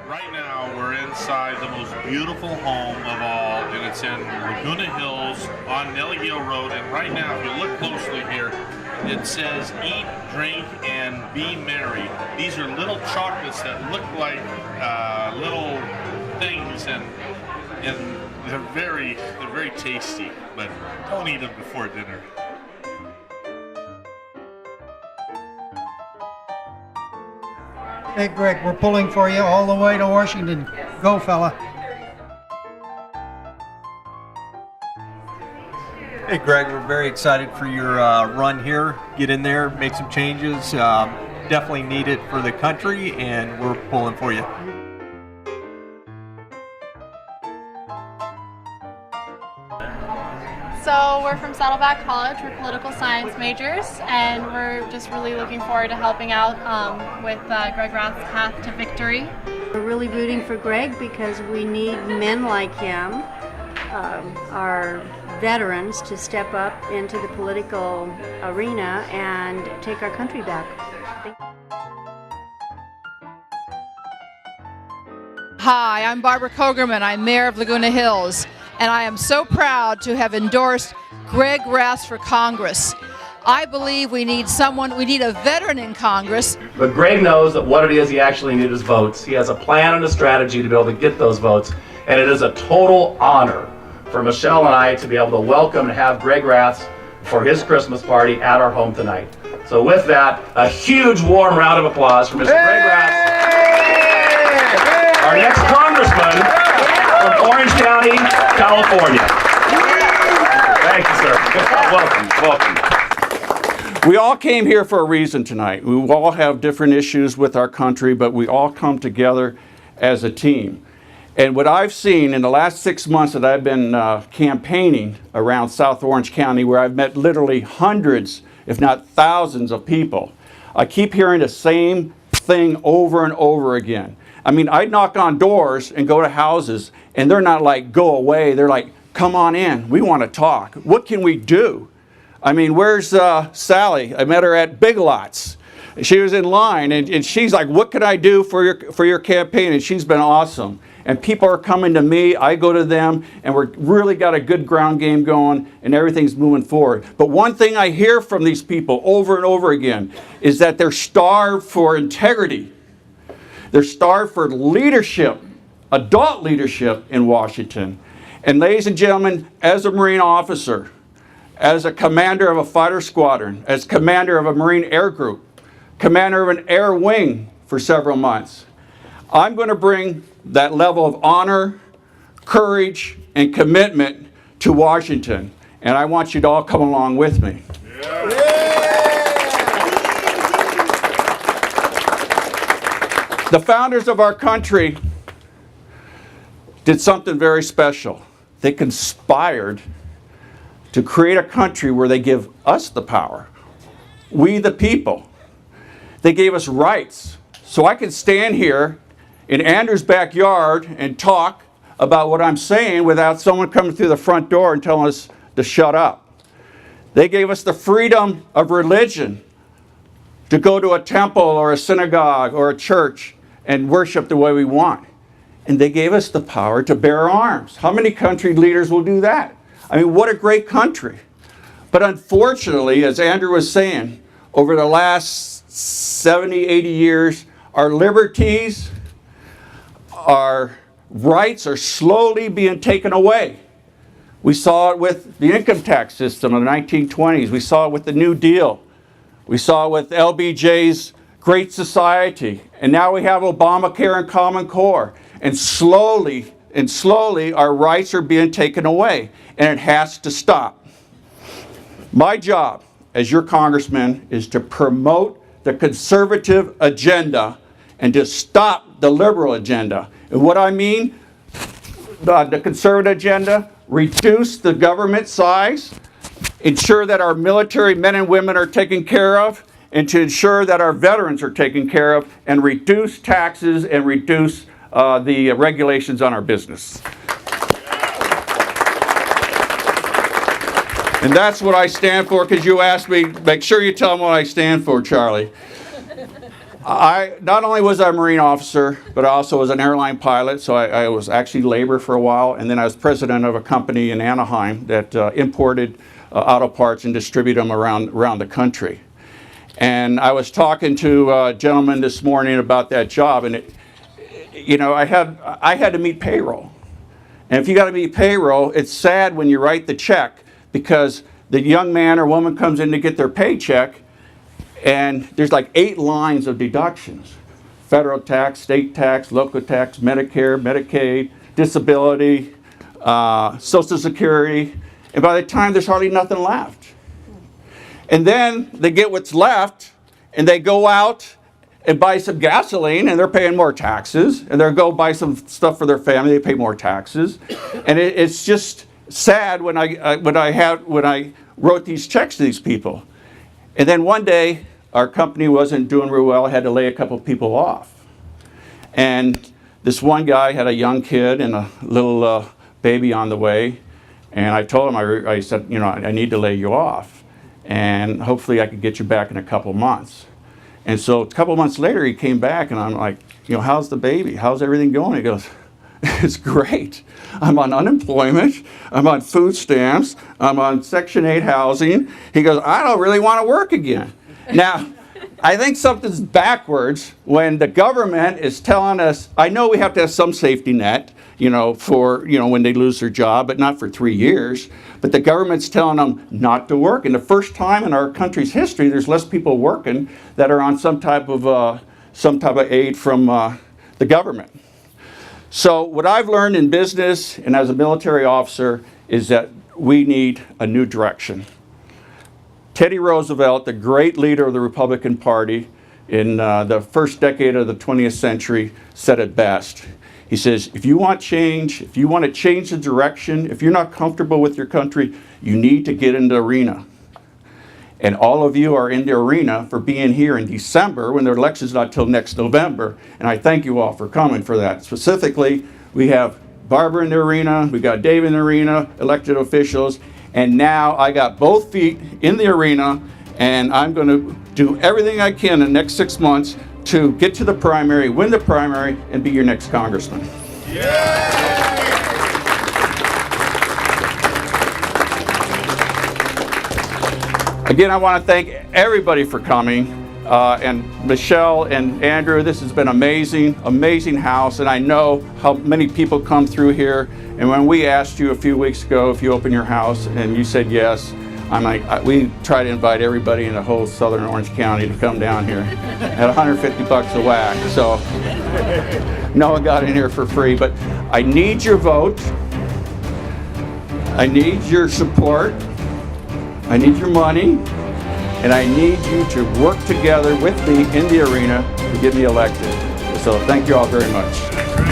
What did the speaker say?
Right now, we're inside the most beautiful home of all, and it's in Laguna Hills on Nelly Gill Road. And right now, if you look closely here, it says "Eat, Drink, and Be Merry." These are little chocolates that look like little things, and they're very tasty. But don't eat them before dinner. Hey Greg, we're pulling for you all the way to Washington. Go, fella. Hey Greg, we're very excited for your run here. Get in there, make some changes. Definitely need it for the country, and we're pulling for you. So we're from Saddleback College. We're political science majors, and we're just really looking forward to helping out with Greg Raths' path to victory. We're really rooting for Greg because we need men like him, our veterans, to step up into the political arena and take our country back. Hi, I'm Barbara Kogerman. I'm Mayor of Laguna Hills, and I am so proud to have endorsed Greg Raths for Congress. I believe we need a veteran in Congress. But Greg knows that what it is he actually needs is votes. He has a plan and a strategy to be able to get those votes, and it is a total honor for Michelle and I to be able to welcome and have Greg Raths for his Christmas party at our home tonight. So with that, a huge warm round of applause for Mr. Greg Raths, our next congressman from Orange County, California. Thank you, sir. Welcome. We all came here for a reason tonight. We all have different issues with our country, but we all come together as a team. And what I've seen in the last 6 months that I've been campaigning around South Orange County, where I've met literally hundreds, if not thousands of people, I keep hearing the same thing over and over again. I mean, I knock on doors and go to houses, and they're not like, go away. They're like, come on in. We want to talk. What can we do? I mean, where's Sally? I met her at Big Lots. She was in line, and she's like, what can I do for your campaign? And she's been awesome. And people are coming to me, I go to them, and we're really got a good ground game going, and everything's moving forward. But one thing I hear from these people over and over again is that they're starved for integrity. They're starved for leadership, adult leadership in Washington. And ladies and gentlemen, as a Marine officer, as a commander of a fighter squadron, as commander of a Marine Air Group, commander of an air wing for several months, I'm going to bring that level of honor, courage, and commitment to Washington. And I want you to all come along with me. The founders of our country did something very special. They conspired to create a country where they give us the power, we the people. They gave us rights. So I can stand here in Andrew's backyard and talk about what I'm saying without someone coming through the front door and telling us to shut up. They gave us the freedom of religion to go to a temple or a synagogue or a church and worship the way we want. And they gave us the power to bear arms. How many country leaders will do that? I mean, what a great country. But unfortunately, as Andrew was saying, over the last 70, 80 years, our liberties, our rights are slowly being taken away. We saw it with the income tax system in the 1920s. We saw it with the New Deal. We saw it with LBJ's Great Society. And now we have Obamacare and Common Core. And slowly our rights are being taken away. And it has to stop. My job as your congressman is to promote the conservative agenda and to stop the liberal agenda. And what I mean, the conservative agenda, reduce the government size, ensure that our military men and women are taken care of, and to ensure that our veterans are taken care of, and reduce taxes and reduce the regulations on our business. And that's what I stand for, because you asked me. Make sure you tell them what I stand for, Charlie. not only was I a Marine officer, but I also was an airline pilot, so I was actually labor for a while, and then I was president of a company in Anaheim that imported auto parts and distributed them around the country. And I was talking to a gentleman this morning about that job, and I had to meet payroll. And if you got to meet payroll, it's sad when you write the check, because the young man or woman comes in to get their paycheck, and there's like 8 lines of deductions: federal tax, state tax, local tax, Medicare, Medicaid, disability, Social Security, and by the time there's hardly nothing left. And then they get what's left, and they go out and buy some gasoline, and they're paying more taxes, and they'll go buy some stuff for their family, they pay more taxes. And it's just sad when I wrote these checks to these people. And then one day, our company wasn't doing real well. I had to lay a couple people off. And this one guy had a young kid and a little baby on the way. And I told him, I said, I need to lay you off. And hopefully I could get you back in a couple months. And so a couple months later, he came back, and I'm like, how's the baby? How's everything going? He goes, it's great. I'm on unemployment. I'm on food stamps. I'm on Section 8 housing. He goes, I don't really want to work again. Now, I think something's backwards when the government is telling us, I know we have to have some safety net, for, when they lose their job, but not for 3 years. But the government's telling them not to work. And the first time in our country's history, there's less people working that are on some type of aid from the government. So what I've learned in business and as a military officer is that we need a new direction. Teddy Roosevelt, the great leader of the Republican Party in the first decade of the 20th century, said it best. He says, if you want change, if you want to change the direction, if you're not comfortable with your country, you need to get in the arena. And all of you are in the arena for being here in December when the election's not till next November. And I thank you all for coming for that. Specifically, we have Barbara in the arena, we got Dave in the arena, elected officials, and now I got both feet in the arena, and I'm going to do everything I can in the next 6 months to get to the primary, win the primary, and be your next congressman. Again, I want to thank everybody for coming, and Michelle and Andrew. This has been amazing, amazing house, and I know how many people come through here. And when we asked you a few weeks ago if you open your house, and you said yes, I'm like, we try to invite everybody in the whole southern Orange County to come down here at $150 a whack. So no one got in here for free, but I need your vote. I need your support. I need your money, and I need you to work together with me in the arena to get me elected. So thank you all very much.